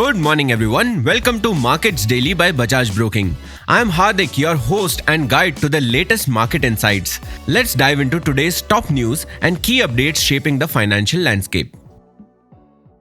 Good morning everyone. Welcome to Markets Daily by Bajaj Broking. I am Hardik, your host and guide to the latest market insights. Let's dive into today's top news and key updates shaping the financial landscape.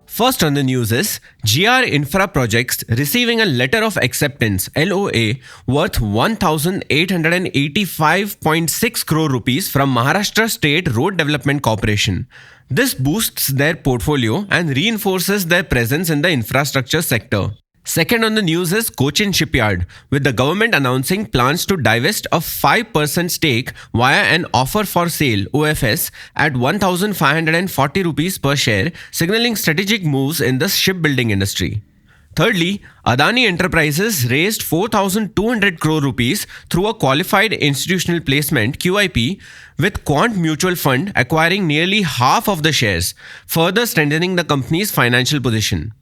First on the news is GR Infraprojects receiving a letter of acceptance LOA worth 1,885.6 crore rupees from Maharashtra State Road Development Corporation. This boosts their portfolio and reinforces their presence in the infrastructure sector. Second on the news is CochinShipyard, with the government announcing plans to divest a 5% stake via an offer for sale OFS at 1,540 rupees per share, signaling strategic moves in the shipbuilding industry. Thirdly, AdaniEnterprises raised 4,200 crore rupees through a qualified institutional placement QIP, with Quant Mutual Fund acquiring nearly half of the shares, further strengthening the company's financial position.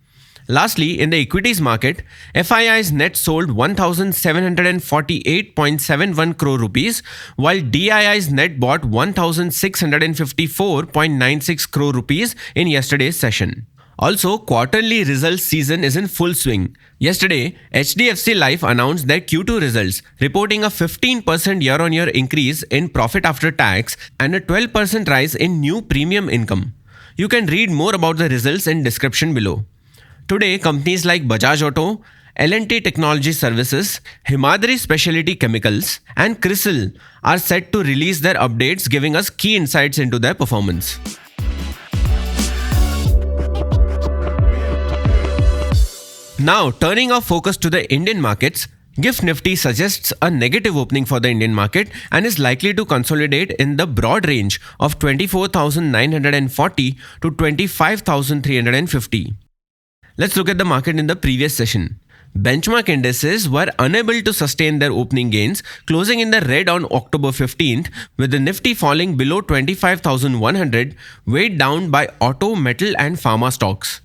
Lastly, in the equities market, FIIs net sold 1,748.71 crore rupees, while DIIs net bought 1,654.96 crore rupees in yesterday's session. Also, quarterly results season is in full swing. Yesterday, HDFC Life announced their Q2 results, reporting a 15% year-on-year increase in profit after tax and a 12% rise in new premium income. You can read more about the results in description below. Today, companies like Bajaj Auto, L&T Technology Services, Himadri Specialty Chemicals, and CRISIL are set to release their updates, giving us key insights into their performance. Now, turning our focus to the Indian markets, GIFT Nifty suggests a negative opening for the Indian market and is likely to consolidate in the broad range of 24,940 to 25,350. Let's look at the market in the previous session. Benchmark indices were unable to sustain their opening gains, closing in the red on October 15th, with the Nifty falling below 25,100, weighed down by auto, metal and pharma stocks.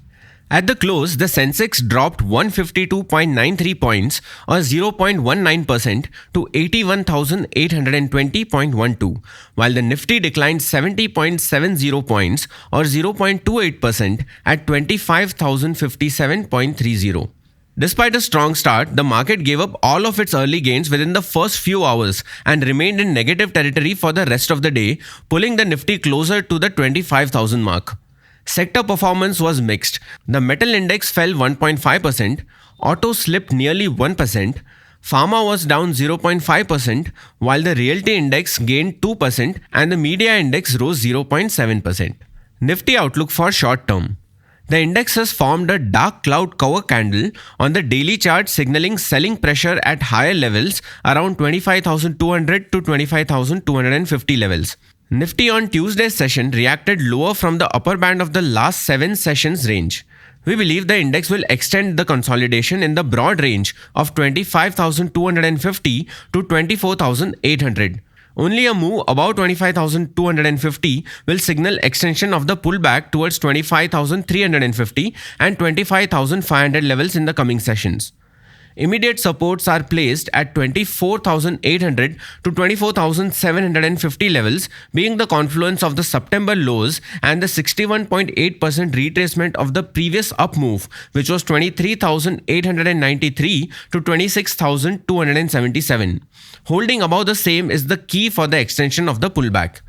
At the close, the Sensex dropped 152.93 points or 0.19% to 81,820.12, while the Nifty declined 70.70 points or 0.28% at 25,057.30. Despite a strong start, the market gave up all of its early gains within the first few hours and remained in negative territory for the rest of the day, pulling the Nifty closer to the 25,000 mark. Sector performance was mixed. The metal index fell 1.5%, auto slipped nearly 1%, pharma was down 0.5%, while the realty index gained 2% and the media index rose 0.7%. Nifty outlook for short term. The index has formed a dark cloud cover candle on the daily chart, signaling selling pressure at higher levels around 25,200 to 25,250 levels. Nifty on Tuesday's session reacted lower from the upper band of the last 7 sessions range. We believe the index will extend the consolidation in the broad range of 25,250 to 24,800. Only a move above 25,250 will signal extension of the pullback towards 25,350 and 25,500 levels in the coming sessions. Immediate supports are placed at 24,800 to 24,750 levels, being the confluence of the September lows and the 61.8% retracement of the previous up move, which was 23,893 to 26,277. Holding above the same is the key for the extension of the pullback.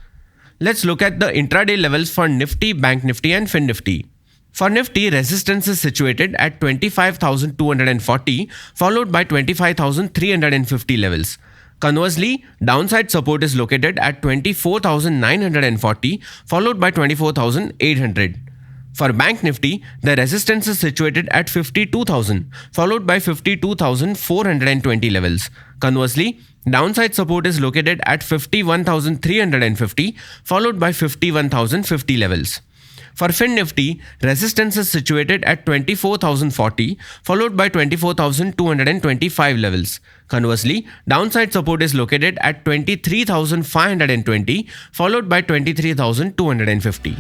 Let's look at the intraday levels for Nifty, Bank Nifty and Fin Nifty. For Nifty, resistance is situated at 25,240, followed by 25,350 levels. Conversely, downside support is located at 24,940, followed by 24,800. For Bank Nifty, the resistance is situated at 52,000, followed by 52,420 levels. Conversely, downside support is located at 51,350, followed by 51,050 levels. For Fin Nifty, resistance is situated at 24,040, followed by 24,225 levels. Conversely, downside support is located at 23,520, followed by 23,250.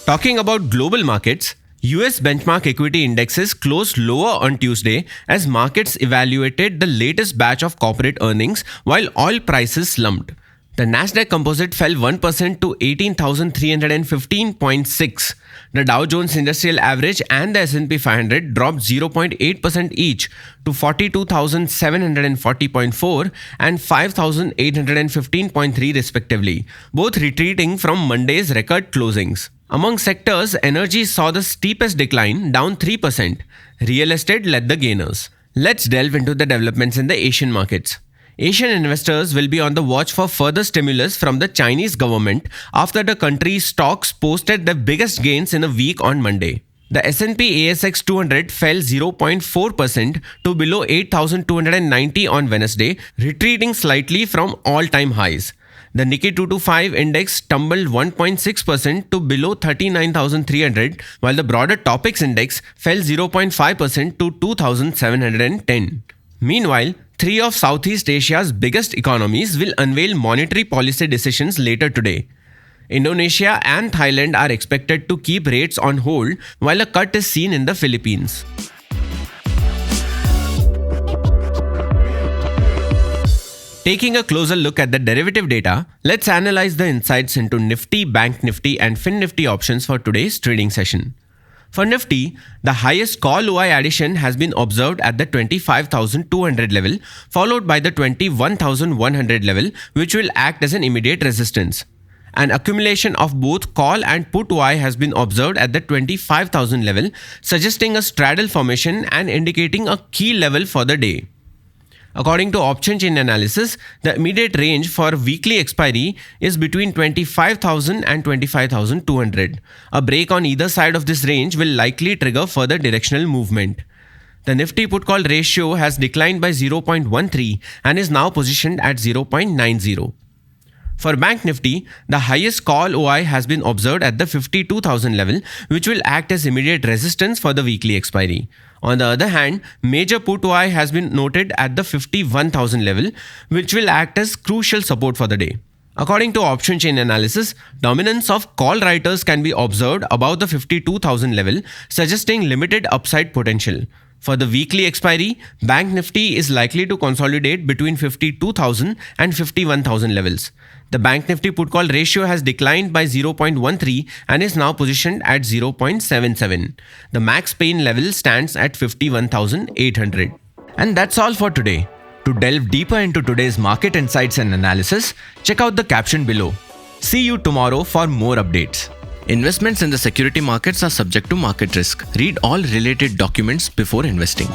Talking about global markets, US benchmark equity indexes closed lower on Tuesday as markets evaluated the latest batch of corporate earnings while oil prices slumped. The Nasdaq Composite fell 1% to 18,315.6. The Dow Jones Industrial Average and the S&P 500 dropped 0.8% each to 42,740.4 and 5,815.3 respectively, both retreating from Monday's record closings. Among sectors, energy saw the steepest decline, down 3%. Real estate led the gainers. Let's delve into the developments in the Asian markets. Asian investors will be on the watch for further stimulus from the Chinese government after the country's stocks posted the biggest gains in a week on Monday. The S&P ASX 200 fell 0.4% to below 8,290 on Wednesday, retreating slightly from all-time highs. The Nikkei 225 index tumbled 1.6% to below 39,300, while the broader Topix index fell 0.5% to 2,710. Meanwhile, three of Southeast Asia's biggest economies will unveil monetary policy decisions later today. Indonesia and Thailand are expected to keep rates on hold, while a cut is seen in the Philippines. Taking a closer look at the derivative data, let's analyze the insights into Nifty, Bank Nifty and Fin Nifty options for today's trading session. For Nifty, the highest call OI addition has been observed at the 25,200 level, followed by the 21,100 level, which will act as an immediate resistance. An accumulation of both call and put OI has been observed at the 25,000 level, suggesting a straddle formation and indicating a key level for the day. According to option chain analysis, the immediate range for weekly expiry is between 25,000 and 25,200. A break on either side of this range will likely trigger further directional movement. The Nifty put-call ratio has declined by 0.13 and is now positioned at 0.90. For Bank Nifty, the highest call OI has been observed at the 52,000 level, which will act as immediate resistance for the weekly expiry. On the other hand, major put OI has been noted at the 51,000 level, which will act as crucial support for the day. According to option chain analysis, dominance of call writers can be observed above the 52,000 level, suggesting limited upside potential. For the weekly expiry, Bank Nifty is likely to consolidate between 52,000 and 51,000 levels. The Bank Nifty put-call ratio has declined by 0.13 and is now positioned at 0.77. The max pain level stands at 51,800. And that's all for today. To delve deeper into today's market insights and analysis, check out the caption below. See you tomorrow for more updates. Investments in the security markets are subject to market risk. Read all related documents before investing.